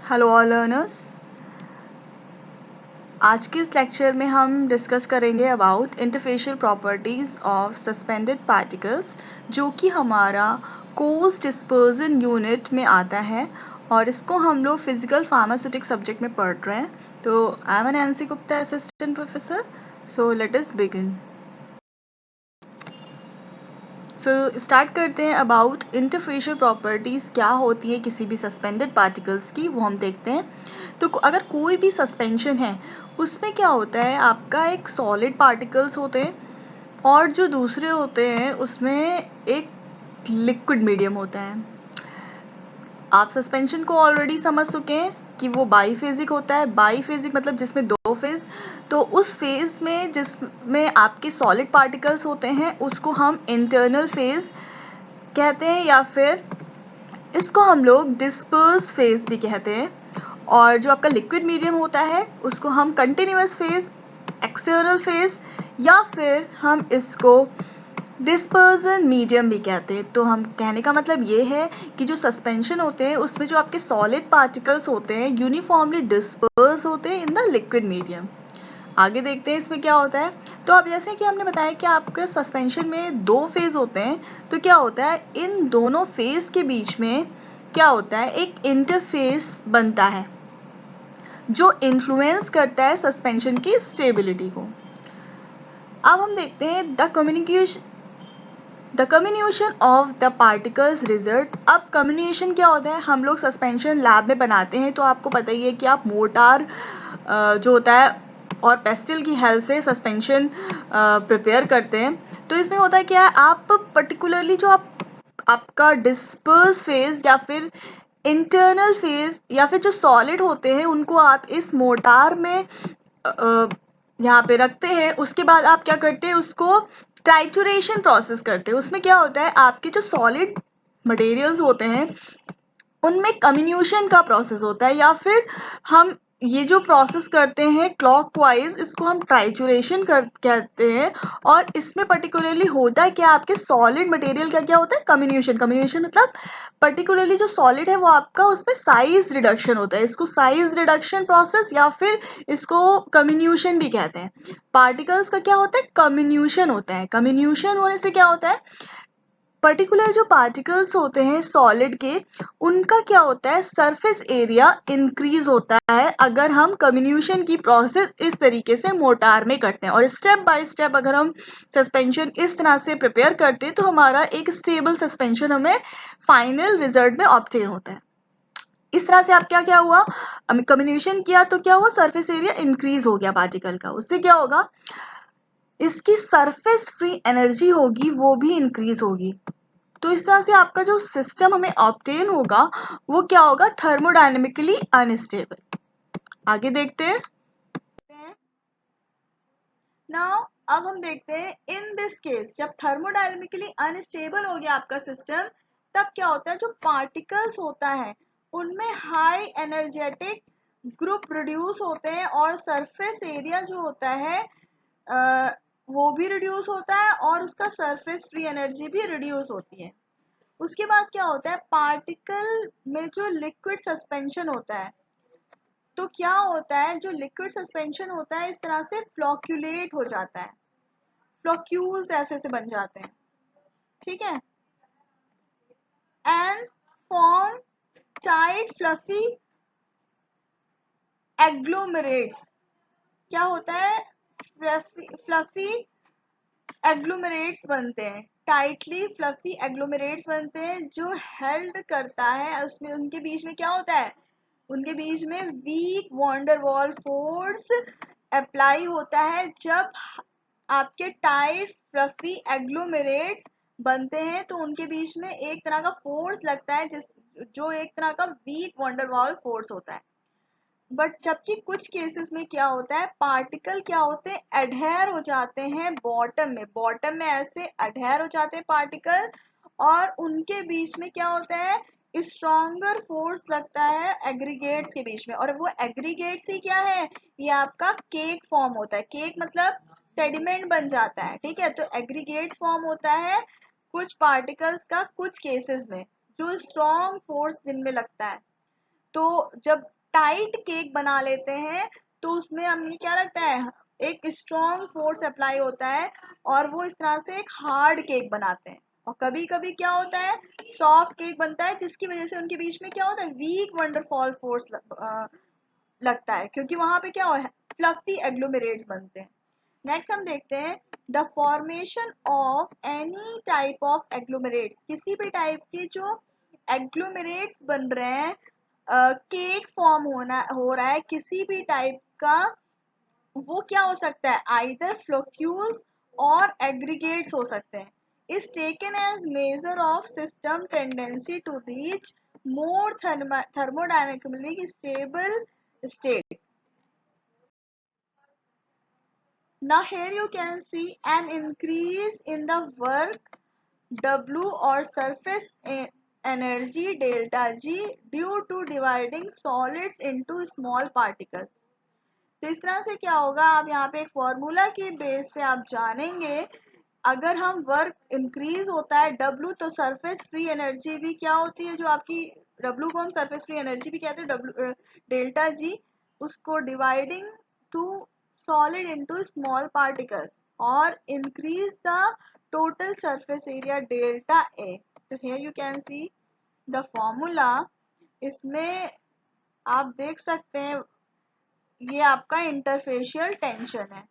Hello all learners. आज के इस लेक्चर में हम डिस्कस करेंगे about interfacial properties of suspended particles, जो कि हमारा कोर्स डिस्पर्जन यूनिट में आता है और इसको हम लोग फिजिकल फार्मास्यूटिक सब्जेक्ट में पढ़ रहे हैं। तो I am Nancy Gupta, assistant professor. So let us begin. So start करते हैं अबाउट इंटरफेशियल प्रॉपर्टीज़ क्या होती है किसी भी सस्पेंडेड पार्टिकल्स की, वो हम देखते हैं। तो अगर कोई भी सस्पेंशन है उसमें क्या होता है, आपका एक सॉलिड पार्टिकल्स होते हैं और जो दूसरे होते हैं उसमें एक लिक्विड मीडियम होता है। आप सस्पेंशन को ऑलरेडी समझ चुके हैं कि वो बाईफेजिक होता है। बाईफेजिक मतलब जिसमें दो फेज, तो उस फेज में जिसमें आपके सॉलिड पार्टिकल्स होते हैं उसको हम इंटरनल फेज कहते हैं, या फिर इसको हम लोग डिस्पर्स फेज भी कहते हैं। और जो आपका लिक्विड मीडियम होता है उसको हम कंटिन्यूअस फेज, एक्सटर्नल फेज, या फिर हम इसको डिस्पर्जन मीडियम भी कहते हैं। तो हम कहने का मतलब ये है कि जो सस्पेंशन होते हैं उसमें जो आपके सॉलिड पार्टिकल्स होते हैं यूनिफॉर्मली डिस्पर्स होते हैं इन द लिक्विड मीडियम। आगे देखते हैं इसमें क्या होता है। तो अब जैसे कि हमने बताया कि आपके सस्पेंशन में दो फेज होते हैं, तो क्या होता है इन दोनों फेज के बीच में क्या होता है, एक इंटरफेस बनता है जो इन्फ्लुएंस करता है सस्पेंशन की स्टेबिलिटी को। अब हम देखते हैं the communication of the particles result. अब कम्युनिकेशन क्या होता है, हम लोग सस्पेंशन लैब में बनाते हैं तो आपको पता ही है कि आप मोटार जो होता है और पेस्टल की हेल्प से सस्पेंशन प्रिपेयर करते हैं। तो इसमें होता है क्या है, आप पर्टिकुलरली जो आपका डिस्पर्स फेज या फिर इंटरनल फेज या फिर जो सॉलिड होते हैं उनको आप इस मोटार में यहाँ पे रखते हैं। उसके बाद आप क्या करते हैं, उसको ट्राइचुरेशन प्रोसेस करते हैं। उसमें क्या होता है, आपके जो सॉलिड मटेरियल्स होते हैं उनमें कम्युनिकेशन का प्रोसेस होता है, या फिर हम ये जो प्रोसेस करते हैं क्लॉकवाइज, इसको हम ट्राइचुरेशन कहते हैं। और इसमें पर्टिकुलरली होता है क्या, आपके सॉलिड मटेरियल का क्या होता है, कम्युनिकेशन। कम्युनिकेशन मतलब पर्टिकुलरली जो सॉलिड है वो आपका उसमें साइज रिडक्शन होता है। इसको साइज रिडक्शन प्रोसेस या फिर इसको कम्युनिकेशन भी कहते हैं। पार्टिकल्स का क्या होता है, कम्युनिकेशन होता है। कम्युनिकेशन होने से क्या होता है, पर्टिकुलर जो पार्टिकल्स होते हैं सॉलिड के, उनका क्या होता है, सरफेस एरिया इंक्रीज होता है अगर हम कम्युनिकेशन की प्रोसेस इस तरीके से मोटार में करते हैं। और स्टेप बाय स्टेप अगर हम सस्पेंशन इस तरह से प्रिपेयर करते हैं तो हमारा एक स्टेबल सस्पेंशन हमें फाइनल रिजल्ट में ऑब्टेन होता है। इस तरह से आप क्या क्या हुआ, कम्युनिकेशन किया तो क्या हुआ, सरफेस एरिया इंक्रीज हो गया पार्टिकल का। उससे क्या होगा, इसकी सरफेस फ्री एनर्जी होगी वो भी इंक्रीज होगी। तो इस तरह से आपका जो सिस्टम हमें ऑब्टेन होगा वो क्या होगा, थर्मोडायनेमिकली अनस्टेबल। आगे देखते हैं। नाउ अब हम देखते हैं इन दिस केस, जब थर्मोडायनेमिकली अनस्टेबल हो गया आपका सिस्टम, तब क्या होता है, जो पार्टिकल्स होता है उनमें हाई एनर्जेटिक ग्रुप रिड्यूस होते हैं और सरफेस एरिया जो होता है वो भी रिड्यूस होता है और उसका सरफेस फ्री एनर्जी भी रिड्यूस होती है। उसके बाद क्या होता है, पार्टिकल में जो लिक्विड सस्पेंशन होता है, तो क्या होता है, जो लिक्विड सस्पेंशन होता है इस तरह से फ्लॉक्यूलेट हो जाता है, फ्लॉक्यूल्स ऐसे से बन जाते हैं, ठीक है, एंड फॉर्म टाइट फ्लफी एग्लोमेरेट्स। क्या होता है, फ्लफी एग्लोमेरेट्स बनते हैं, टाइटली फ्लफी एग्लोमेरेट्स बनते हैं जो हेल्ड करता है। उसमें उनके बीच में क्या होता है, उनके बीच में वीक वॉन्डरवॉल फोर्स अप्लाई होता है। जब आपके टाइट फ्लफी एग्लोमेरेट्स बनते हैं तो उनके बीच में एक तरह का फोर्स लगता है जो एक तरह का वीक वॉन्डरवॉल फोर्स होता है। बट जबकि कुछ केसेस में क्या होता है, पार्टिकल क्या होते हैं, अडहेयर हो जाते हैं बॉटम में ऐसे अडहेयर हो जाते हैं पार्टिकल, और उनके बीच में क्या होता है, स्ट्रॉन्गर फोर्स लगता है एग्रीगेट्स के बीच में। और वो एग्रीगेट्स ही क्या है, ये आपका केक फॉर्म होता है। केक मतलब सेडिमेंट बन जाता है, ठीक है। तो एग्रीगेट्स फॉर्म होता है कुछ पार्टिकल्स का कुछ केसेस में, जो स्ट्रॉन्ग फोर्स जिनमें लगता है। तो जब टाइट केक बना लेते हैं तो उसमें हमें क्या लगता है, एक स्ट्रॉन्ग फोर्स अप्लाई होता है और वो इस तरह से एक हार्ड केक बनाते हैं। और कभी कभी क्या होता है, सॉफ्ट केक बनता है जिसकी वजह से उनके बीच में क्या होता है, वीक वंडरफॉल फोर्स लगता है, क्योंकि वहां पे क्या है, फ्लफी एग्लोमेरेट्स बनते हैं। नेक्स्ट हम देखते हैं the formation of any type of agglomerates. किसी भी टाइप के जो एग्लोमेरेट्स बन रहे हैं, केक फॉर्म हो रहा है किसी भी टाइप का, वो क्या हो सकता है, आइदर फ्लोक्यूल्स और एग्रीगेट्स हो सकते हैं, is taken as measure of system tendency to reach more thermodynamically stable state. Now here you can see an increase in the work W or surface energy delta G due to dividing solids into small particles. तो इस तरह से क्या होगा, आप यहाँ पे एक फॉर्मूला के बेस से आप जानेंगे, अगर हम वर्क इंक्रीज होता है W तो सरफेस फ्री एनर्जी भी क्या होती है, जो आपकी W को हम सरफेस फ्री एनर्जी भी कहते हैं, W डेल्टा जी, उसको dividing to solid into small particles और increase the total surface area delta A. तो here you can see the formula. इसमें आप देख सकते हैं ये आपका इंटरफेशियल टेंशन है।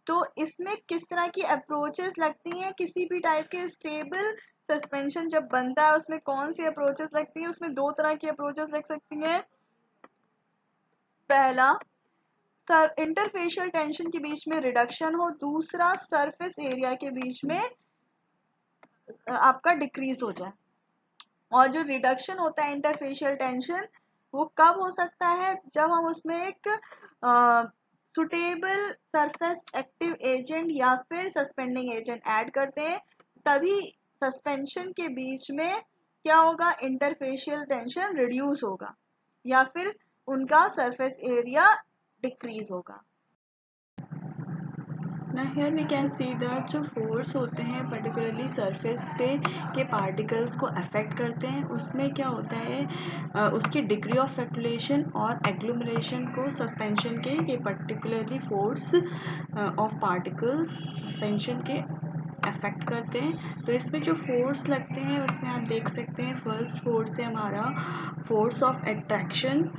तो इसमें किस तरह की अप्रोचेस लगती हैं, किसी भी टाइप के स्टेबल सस्पेंशन जब बनता है उसमें कौन सी अप्रोचेस लगती हैं, उसमें दो तरह की अप्रोचेस लग सकती हैं। पहला, इंटरफेशियल टेंशन के बीच में रिडक्शन हो, दूसरा सरफेस एरिया के बीच में आपका डिक्रीज हो जाए। और जो रिडक्शन होता है इंटरफेशियल टेंशन, वो कब हो सकता है, जब हम उसमें एक सुटेबल सरफेस एक्टिव एजेंट या फिर सस्पेंडिंग एजेंट ऐड करते हैं, तभी सस्पेंशन के बीच में क्या होगा, इंटरफेशियल टेंशन रिड्यूस होगा या फिर उनका सरफेस एरिया डिक्रीज होगा। ना here we can see the जो फोर्स होते हैं पर्टिकुलरली सरफेस पे के पार्टिकल्स को अफेक्ट करते हैं, उसमें क्या होता है, उसकी डिग्री ऑफ फ्लक्चुएशन और एग्लोमरेशन को सस्पेंशन के ये particularly force of particles suspension के अफेक्ट करते हैं। तो इसमें जो फोर्स लगते हैं उसमें आप देख सकते हैं, फर्स्ट फोर्स है हमारा फोर्स ऑफ अट्रैक्शन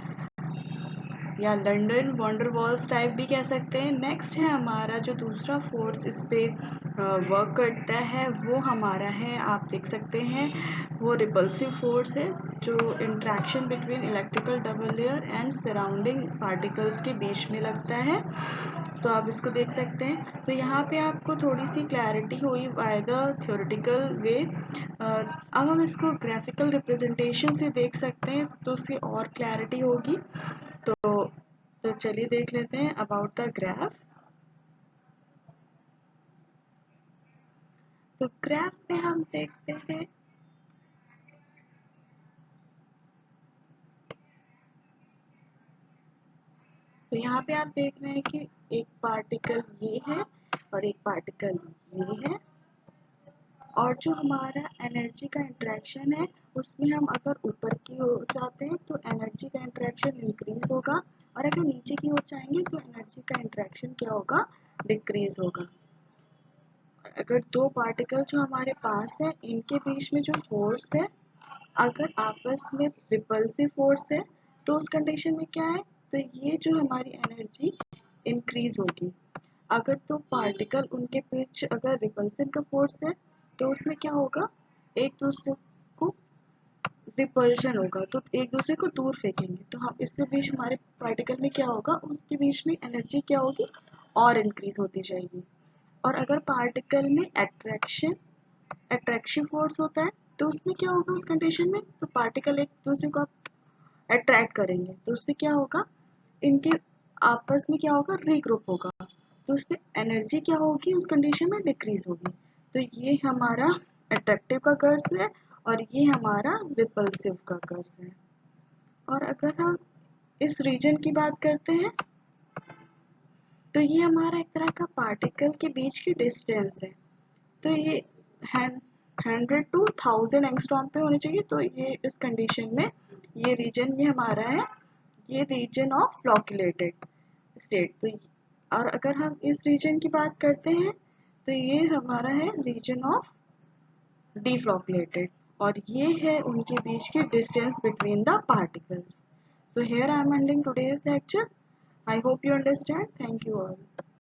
या लंदन वंडरवॉल्स टाइप भी कह सकते हैं। नेक्स्ट है हमारा जो दूसरा फोर्स इस पे वर्क करता है वो हमारा है, आप देख सकते हैं, वो रिपल्सिव फोर्स है जो interaction between electrical double layer and surrounding particles के बीच में लगता है। तो आप इसको देख सकते हैं। तो यहाँ पे आपको थोड़ी सी क्लैरिटी हुई बाय द थ्योरेटिकल वे। अब हम इसको ग्राफिकल रिप्रेजेंटेशन से देख सकते हैं तो उससे और क्लैरिटी होगी। तो चलिए देख लेते हैं अबाउट द ग्राफ। तो ग्राफ में हम देखते हैं तो यहाँ पे आप देख रहे हैं कि एक पार्टिकल ये है और एक पार्टिकल ये है, और जो हमारा एनर्जी का इंटरेक्शन है उसमें हम अगर ऊपर की ओर जाते हैं तो एनर्जी का इंटरेक्शन इंक्रीज होगा, और अगर नीचे की ओर जाएंगे तो एनर्जी का इंटरेक्शन क्या होगा, डिक्रीज होगा। अगर दो पार्टिकल जो हमारे पास है इनके बीच में जो फोर्स है, अगर आपस में रिपल्सिव फोर्स है तो उस कंडीशन में क्या है, तो ये जो हमारी एनर्जी इंक्रीज होगी। अगर दो पार्टिकल उनके बीच अगर रिपल्सिव का फोर्स है तो उसमें क्या होगा, एक दूसरे को रिपल्शन होगा, तो एक दूसरे को दूर फेंकेंगे, तो हम इससे बीच हमारे पार्टिकल में क्या होगा, उसके बीच में एनर्जी क्या होगी, और इंक्रीज होती जाएगी। और अगर पार्टिकल में अट्रैक्शन फोर्स होता है तो उसमें क्या होगा, उस कंडीशन में तो पार्टिकल एक दूसरे को अट्रैक्ट करेंगे, तो उससे क्या होगा, इनके आपस में क्या होगा, रीग्रुप होगा, तो उसमें एनर्जी क्या होगी, उस कंडीशन में डिक्रीज होगी। तो ये हमारा अट्रैक्टिव का कर्व है और ये हमारा रिपल्सिव का कर्व है। और अगर हम इस रीजन की बात करते हैं तो ये हमारा एक तरह का पार्टिकल के बीच की डिस्टेंस है। तो ये 100 to 1000 एंगस्ट्रॉम पे होनी चाहिए, तो ये इस कंडीशन में ये रीजन ये हमारा है, ये रीजन ऑफ फ्लॉक्यूलेटेड स्टेट। तो और अगर हम इस रीजन की बात करते हैं तो ये हमारा है रीजन ऑफ डिफ्लॉक्यूलेटेड, और ये है उनके बीच की distance between the particles. So here I am ending today's lecture. I hope you understand. Thank you all.